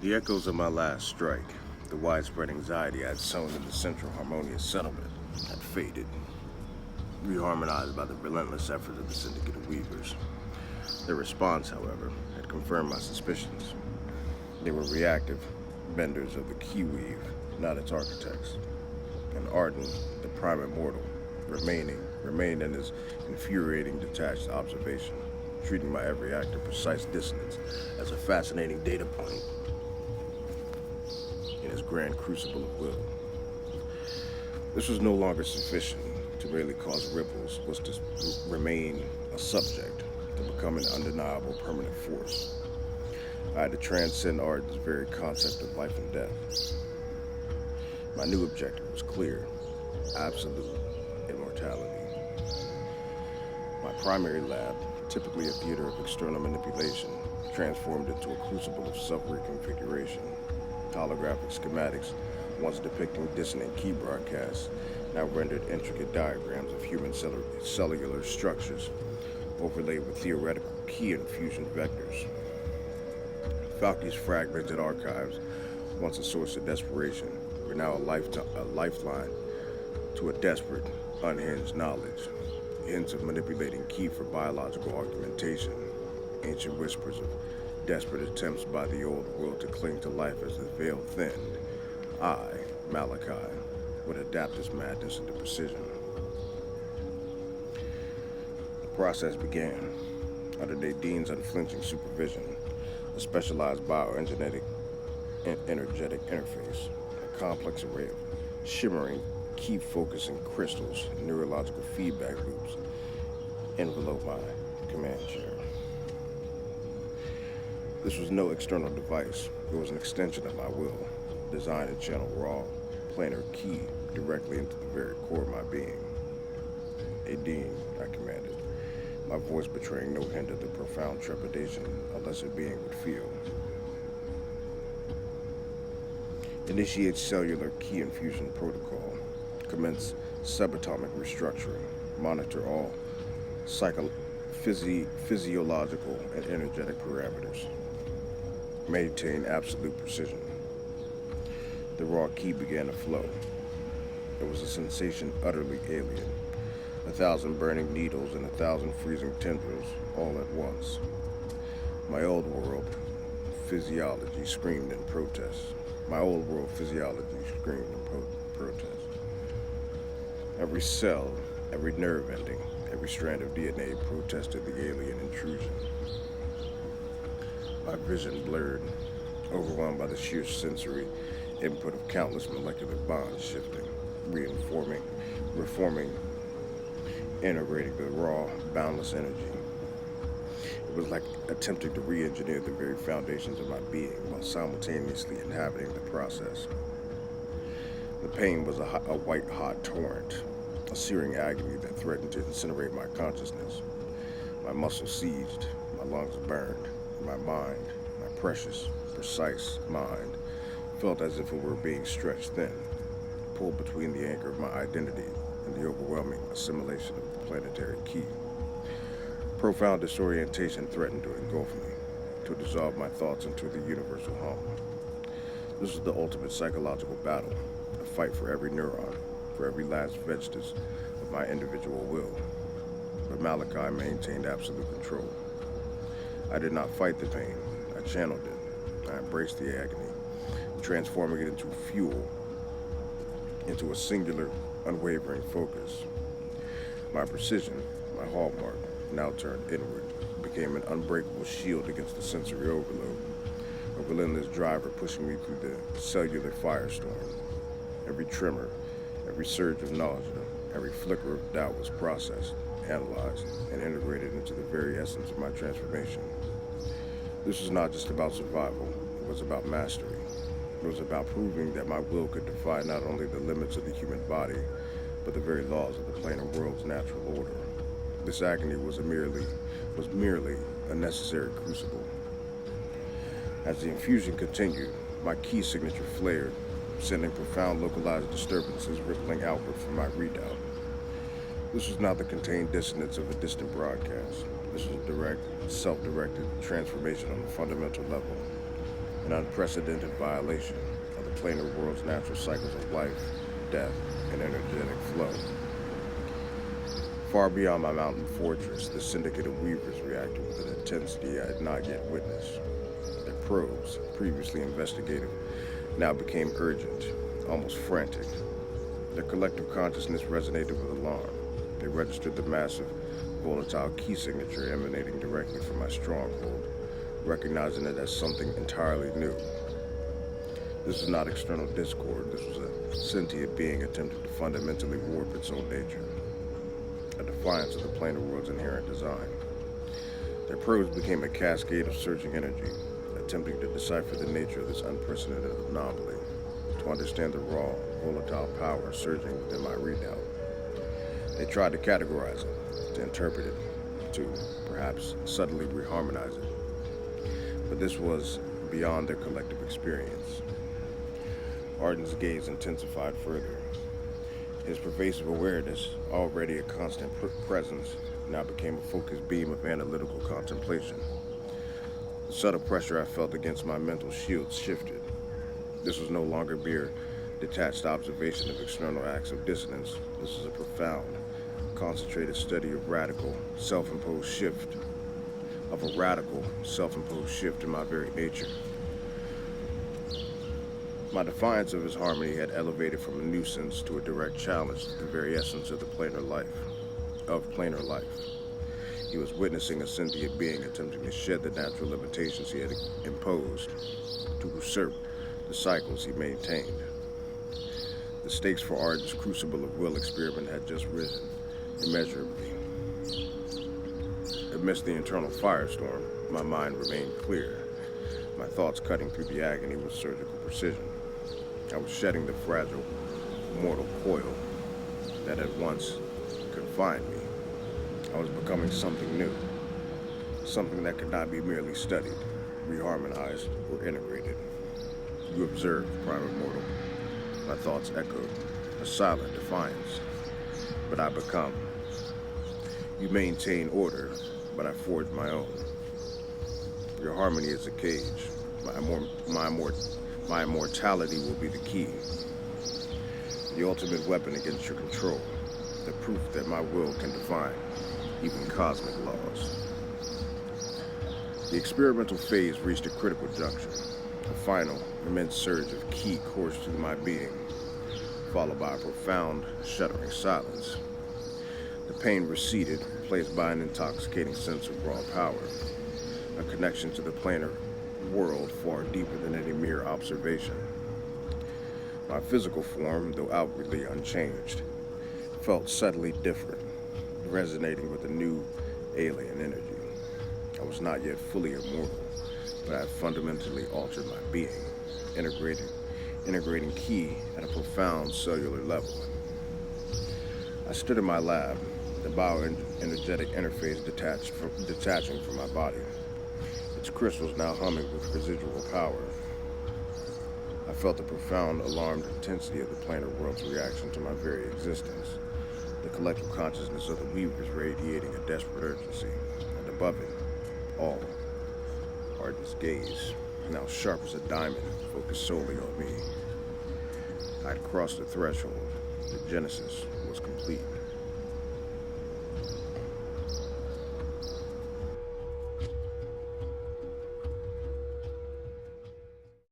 The echoes of my last strike, the widespread anxiety I had sown in the central harmonious settlement, had faded, reharmonized by the relentless effort of the syndicate of weavers. Their response, however, had confirmed my suspicions. They were reactive, benders of the key weave, not its architects. And Arden, the prime immortal, remained in his infuriating detached observation, treating my every act of precise dissonance as a fascinating data point in his grand crucible of will. This was no longer sufficient to merely cause ripples, was to remain a subject, to become an undeniable permanent force. I had to transcend Arden's very concept of life and death. My new objective was clear: absolute immortality. My primary lab, typically a theater of external manipulation, transformed into a crucible of self-reconfiguration. Holographic schematics, once depicting dissonant key broadcasts, now rendered intricate diagrams of human cellular structures, overlaid with theoretical key infusion vectors. Falke's fragmented archives, once a source of desperation, were now a lifeline to a desperate, unhinged knowledge. Hints of manipulating key for biological augmentation, ancient whispers of desperate attempts by the old world to cling to life as the veil thinned. I, Malachi, would adapt this madness into precision. The process began under Nadine's unflinching supervision, a specialized bioenergetic interface, a complex array of shimmering, key-focusing crystals and neurological feedback loops envelope my command chair. This was no external device. It was an extension of my will, designed to channel raw, planar key directly into the very core of my being. Nadine, I commanded, my voice betraying no hint of the profound trepidation a lesser being would feel. Initiate cellular key infusion protocol. Commence subatomic restructuring. Monitor all physiological and energetic parameters. Maintain absolute precision. The raw key began to flow. It was a sensation utterly alien. 1,000 burning needles and 1,000 freezing tendrils all at once. My old world physiology screamed in protest. Protest. Every cell, every nerve ending, every strand of DNA protested the alien intrusion. My vision blurred, overwhelmed by the sheer sensory input of countless molecular bonds shifting, reforming, integrating the raw, boundless energy. It was like attempting to re-engineer the very foundations of my being while simultaneously inhabiting the process. The pain was a white-hot torrent, a searing agony that threatened to incinerate my consciousness. My muscles seized, my lungs burned, and my mind, my precious, precise mind, felt as if it were being stretched thin, pulled between the anchor of my identity and the overwhelming assimilation of the planetary key. Profound disorientation threatened to engulf me, to dissolve my thoughts into the universal hum. This was the ultimate psychological battle, a fight for every neuron, for every last vestige of my individual will. But Malachi maintained absolute control. I did not fight the pain. I channeled it. I embraced the agony, transforming it into fuel, into a singular, unwavering focus. My precision, my hallmark, now turned inward, became an unbreakable shield against the sensory overload, a relentless driver pushing me through the cellular firestorm. Every tremor, every surge of nausea, every flicker of doubt was processed, analyzed, and integrated into the very essence of my transformation. This was not just about survival, it was about mastery. It was about proving that my will could defy not only the limits of the human body, but the very laws of the planar world's natural order. This agony was merely a necessary crucible. As the infusion continued, my key signature flared, sending profound localized disturbances rippling outward from my redoubt. This was not the contained dissonance of a distant broadcast. This was a direct, self-directed transformation on a fundamental level. an unprecedented violation of the planar world's natural cycles of life, death, and energetic flow. Far beyond my mountain fortress, the syndicate of weavers reacted with an intensity I had not yet witnessed. Their probes, previously investigative, now became urgent, almost frantic. Their collective consciousness resonated with alarm. They registered the massive, volatile key signature emanating directly from my stronghold, recognizing it as something entirely new. This was not external discord. This was a sentient being attempting to fundamentally warp its own nature, a defiance of the planar world's inherent design. Their probes became a cascade of surging energy, attempting to decipher the nature of this unprecedented anomaly, to understand the raw, volatile power surging within my redoubt. They tried to categorize it, to interpret it, to perhaps subtly reharmonize it. But this was beyond their collective experience. Arden's gaze intensified further. His pervasive awareness, already a constant presence, now became a focused beam of analytical contemplation. The subtle pressure I felt against my mental shields shifted. This was no longer mere detached observation of external acts of dissonance. This was a profound, concentrated study of a radical, self-imposed shift in my very nature. My defiance of his harmony had elevated from a nuisance to a direct challenge to the very essence of planar life. He was witnessing a sentient being attempting to shed the natural limitations he had imposed, to usurp the cycles he maintained. The stakes for Arden's crucible of will experiment had just risen immeasurably. Amidst the internal firestorm, my mind remained clear, my thoughts cutting through the agony with surgical precision. I was shedding the fragile, mortal coil that had once confined me. I was becoming something new, something that could not be merely studied, reharmonized, or integrated. You observed, primal mortal. My thoughts echoed, a silent defiance. But I become. You maintain order, but I forge my own. Your harmony is a cage. My immortality will be the key. The ultimate weapon against your control. The proof that my will can define even cosmic laws. The experimental phase reached a critical juncture. A final, immense surge of ki coursed through my being, followed by a profound, shuddering silence. The pain receded, replaced by an intoxicating sense of raw power, a connection to the planar world far deeper than any mere observation. My physical form, though outwardly unchanged, felt subtly different, resonating with a new, alien energy. I was not yet fully immortal, but I had fundamentally altered my being, integrating ki at a profound cellular level. I stood in my lab, the bioenergetic interface detaching from my body, its crystals now humming with residual power. I felt the profound, alarmed intensity of the planar world's reaction to my very existence, the collective consciousness of the weavers radiating a desperate urgency, and above it, all, Arden's gaze, now sharp as a diamond, focused solely on me. I had crossed the threshold. The Genesis was complete.